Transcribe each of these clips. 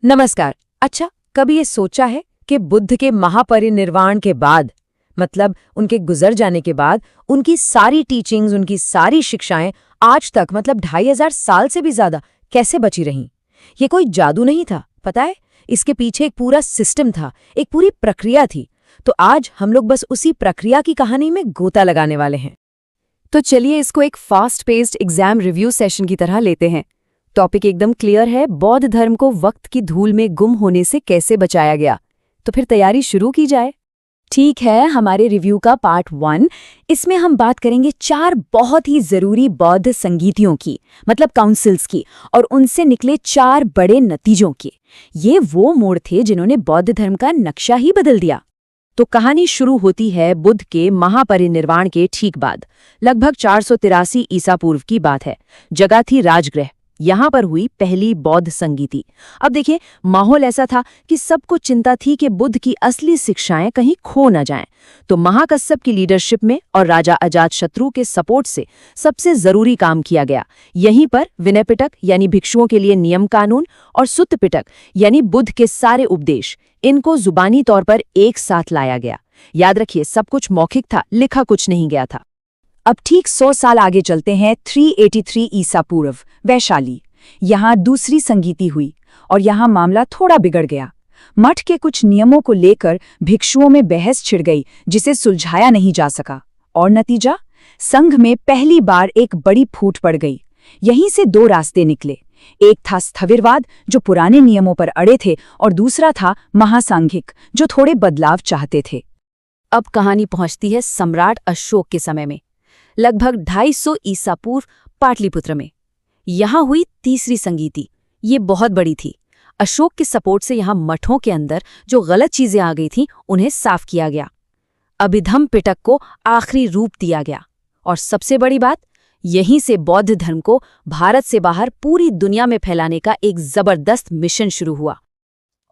नमस्कार। अच्छा, कभी ये सोचा है कि बुद्ध के महापरिनिर्वाण के बाद, मतलब उनके गुजर जाने के बाद, उनकी सारी टीचिंग्स, उनकी सारी शिक्षाएं आज तक, मतलब 2500 साल से भी ज्यादा कैसे बची रहीं? ये कोई जादू नहीं था, पता है? इसके पीछे एक पूरा सिस्टम था, एक पूरी प्रक्रिया थी। तो आज हम लोग बस उसी प्रक्रिया की कहानी में गोता लगाने वाले हैं। तो चलिए इसको एक fast paced exam review session की तरह लेते हैं। टॉपिक एकदम क्लियर है, बौद्ध धर्म को वक्त की धूल में गुम होने से कैसे बचाया गया। तो फिर तैयारी शुरू की जाए। ठीक है, हमारे रिव्यू का पार्ट 1। इसमें हम बात करेंगे 4 बहुत ही जरूरी बौद्ध संगीतियों की, मतलब काउंसिल्स की, और उनसे निकले 4 बड़े नतीजों की। ये वो मोड़ थे जिन्होंने बौद्ध धर्म का नक्शा ही बदल दिया। तो कहानी शुरू होती है बुद्ध के महापरिनिर्वाण के ठीक बाद। लगभग 483 ईसा पूर्व की बात है। जगह थी राजगृह। यहाँ पर हुई पहली बौद्ध संगीति। अब देखिए, माहौल ऐसा था कि सबको चिंता थी कि बुद्ध की असली शिक्षाएं कहीं खो न जाएं। तो महाकश्यप की लीडरशिप में और राजा अजातशत्रु के सपोर्ट से सबसे जरूरी काम किया गया। यहीं पर विनय पिटक यानी भिक्षुओं के लिए नियम कानून, और सुत्त पिटक यानी बुद्ध के सारे उपदेश, इनको जुबानी तौर पर एक साथ लाया गया। याद रखिए, सब कुछ मौखिक था, लिखा कुछ नहीं गया था। अब ठीक 100 साल आगे चलते हैं। 383 ईसा पूर्व, वैशाली। यहाँ दूसरी संगीति हुई और यहाँ मामला थोड़ा बिगड़ गया। मठ के कुछ नियमों को लेकर भिक्षुओं में बहस छिड़ गई, जिसे सुलझाया नहीं जा सका। और नतीजा, संघ में पहली बार एक बड़ी फूट पड़ गई। यहीं से 2 रास्ते निकले। एक था स्थविरवाद, जो पुराने नियमों पर अड़े थे, और दूसरा था महासांघिक, जो थोड़े बदलाव चाहते थे। अब कहानी पहुंचती है सम्राट अशोक के समय में, लगभग 250 ईसा पूर्व, पाटलिपुत्र में। यहाँ हुई तीसरी संगीति। ये बहुत बड़ी थी। अशोक के सपोर्ट से यहाँ मठों के अंदर जो गलत चीजें आ गई थीं, उन्हें साफ किया गया। अभिधम्म पिटक को आखिरी रूप दिया गया। और सबसे बड़ी बात, यहीं से बौद्ध धर्म को भारत से बाहर पूरी दुनिया में फैलाने का एक जबरदस्त मिशन शुरू हुआ।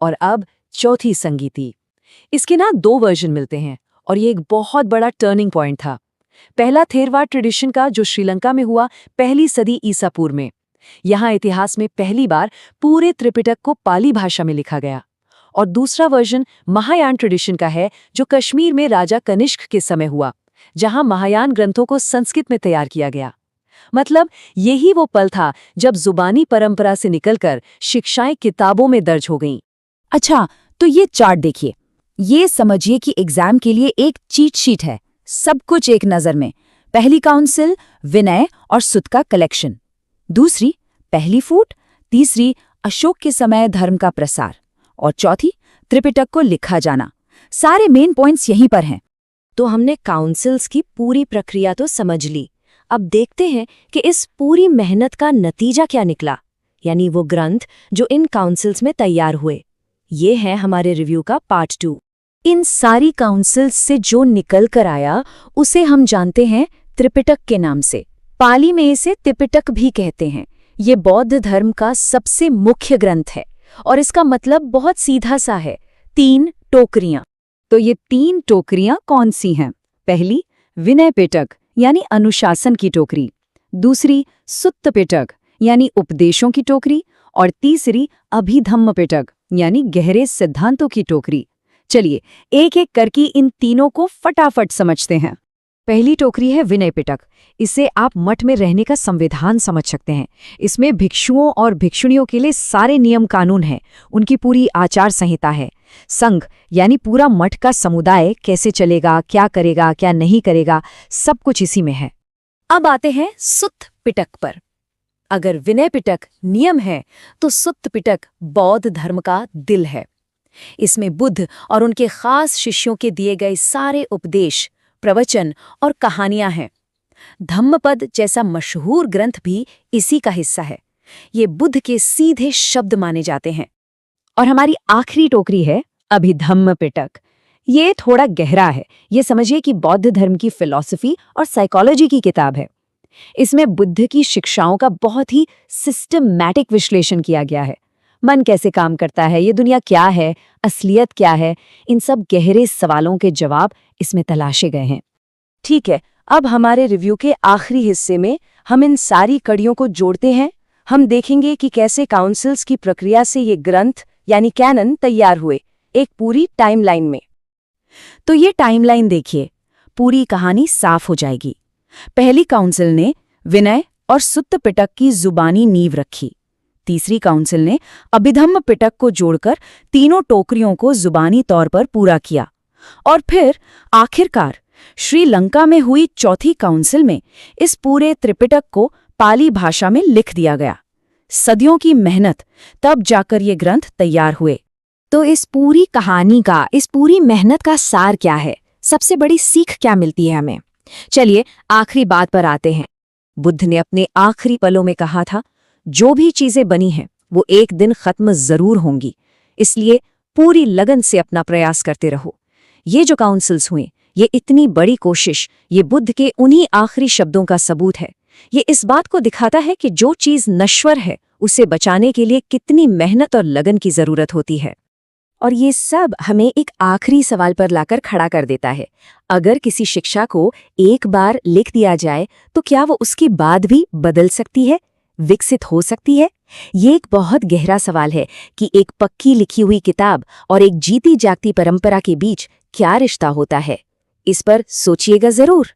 और अब चौथी संगीति। इसके 2 वर्जन मिलते हैं, और ये एक बहुत बड़ा टर्निंग पॉइंट था। पहला थेरवाद ट्रेडिशन का, जो श्रीलंका में हुआ पहली सदी ईसा पूर्व में। यहाँ इतिहास में पहली बार पूरे त्रिपिटक को पाली भाषा में लिखा गया। और दूसरा वर्जन महायान ट्रेडिशन का है, जो कश्मीर में राजा कनिष्क के समय हुआ, जहाँ महायान ग्रंथों को संस्कृत में तैयार किया गया। मतलब यही वो पल था जब जुबानी परंपरा से निकलकर शिक्षाएं किताबों में दर्ज हो गईं। अच्छा, तो ये चार्ट देखिए। ये समझिए कि एग्जाम के लिए एक चीट शीट है, सब कुछ एक नजर में। पहली काउंसिल, विनय और सुत्त का कलेक्शन। दूसरी, पहली फूट। तीसरी, अशोक के समय धर्म का प्रसार। और चौथी, त्रिपिटक को लिखा जाना। सारे मेन पॉइंट्स यहीं पर हैं। तो हमने काउंसिल्स की पूरी प्रक्रिया तो समझ ली। अब देखते हैं कि इस पूरी मेहनत का नतीजा क्या निकला, यानी वो ग्रंथ जो इन काउंसिल्स में तैयार हुए। ये है हमारे रिव्यू का पार्ट 2। इन सारी काउंसिल्स से जो निकल कर आया, उसे हम जानते हैं त्रिपिटक के नाम से। पाली में इसे त्रिपिटक भी कहते हैं। ये बौद्ध धर्म का सबसे मुख्य ग्रंथ है, और इसका मतलब बहुत सीधा सा है, 3 टोकरियां। तो ये 3 टोकरियां कौन सी हैं? पहली, विनय पिटक यानी अनुशासन की टोकरी। दूसरी, सुत्त पिटक यानी उपदेशों की टोकरी। और तीसरी, अभिधम्म पिटक यानी गहरे सिद्धांतों की टोकरी। चलिए एक एक करके इन तीनों को फटाफट समझते हैं। पहली टोकरी है विनय पिटक। इसे आप मठ में रहने का संविधान समझ सकते हैं। इसमें भिक्षुओं और भिक्षुणियों के लिए सारे नियम कानून हैं, उनकी पूरी आचार संहिता है। संघ यानी पूरा मठ का समुदाय कैसे चलेगा, क्या करेगा, क्या नहीं करेगा, सब कुछ इसी में है। अब आते हैं सुत्त पिटक पर। अगर विनय पिटक नियम है, तो सुत्त पिटक बौद्ध धर्म का दिल है। इसमें बुद्ध और उनके खास शिष्यों के दिए गए सारे उपदेश, प्रवचन और कहानियां हैं। धम्मपद जैसा मशहूर ग्रंथ भी इसी का हिस्सा है। ये बुद्ध के सीधे शब्द माने जाते हैं। और हमारी आखिरी टोकरी है अभिधम्म पिटक। ये थोड़ा गहरा है। ये समझिए कि बौद्ध धर्म की फिलॉसफी और साइकोलॉजी की किताब है। इसमें बुद्ध की शिक्षाओं का बहुत ही सिस्टमैटिक विश्लेषण किया गया है। मन कैसे काम करता है, ये दुनिया क्या है, असलियत क्या है, इन सब गहरे सवालों के जवाब इसमें तलाशे गए हैं। ठीक है, अब हमारे रिव्यू के आखिरी हिस्से में हम इन सारी कड़ियों को जोड़ते हैं। हम देखेंगे कि कैसे काउंसिल्स की प्रक्रिया से ये ग्रंथ यानी कैनन तैयार हुए, एक पूरी टाइमलाइन में। तो ये टाइमलाइन देखिए, पूरी कहानी साफ हो जाएगी। पहली काउंसिल ने विनय और सुत्त पिटक की जुबानी नींव रखी। तीसरी काउंसिल ने अभिधम्म पिटक को जोड़कर तीनों टोकरियों को जुबानी तौर पर पूरा किया। और फिर आखिरकार श्रीलंका में हुई चौथी काउंसिल में इस पूरे त्रिपिटक को पाली भाषा में लिख दिया गया। सदियों की मेहनत, तब जाकर ये ग्रंथ तैयार हुए। तो इस पूरी कहानी का, इस पूरी मेहनत का सार क्या है? सबसे बड़ी सीख क्या मिलती है हमें? चलिए आखिरी बात पर आते हैं। बुद्ध ने अपने आखिरी पलों में कहा था, जो भी चीजें बनी हैं वो एक दिन खत्म जरूर होंगी, इसलिए पूरी लगन से अपना प्रयास करते रहो। ये जो काउंसिल्स हुए, ये इतनी बड़ी कोशिश, ये बुद्ध के उन्हीं आखिरी शब्दों का सबूत है। ये इस बात को दिखाता है कि जो चीज नश्वर है उसे बचाने के लिए कितनी मेहनत और लगन की जरूरत होती है। और ये सब हमें एक आखिरी सवाल पर लाकर खड़ा कर देता है। अगर किसी शिक्षा को एक बार लिख दिया जाए तो क्या वो उसके बाद भी बदल सकती है, विकसित हो सकती है? ये एक बहुत गहरा सवाल है कि एक पक्की लिखी हुई किताब और एक जीती जागती परंपरा के बीच क्या रिश्ता होता है। इस पर सोचिएगा जरूर।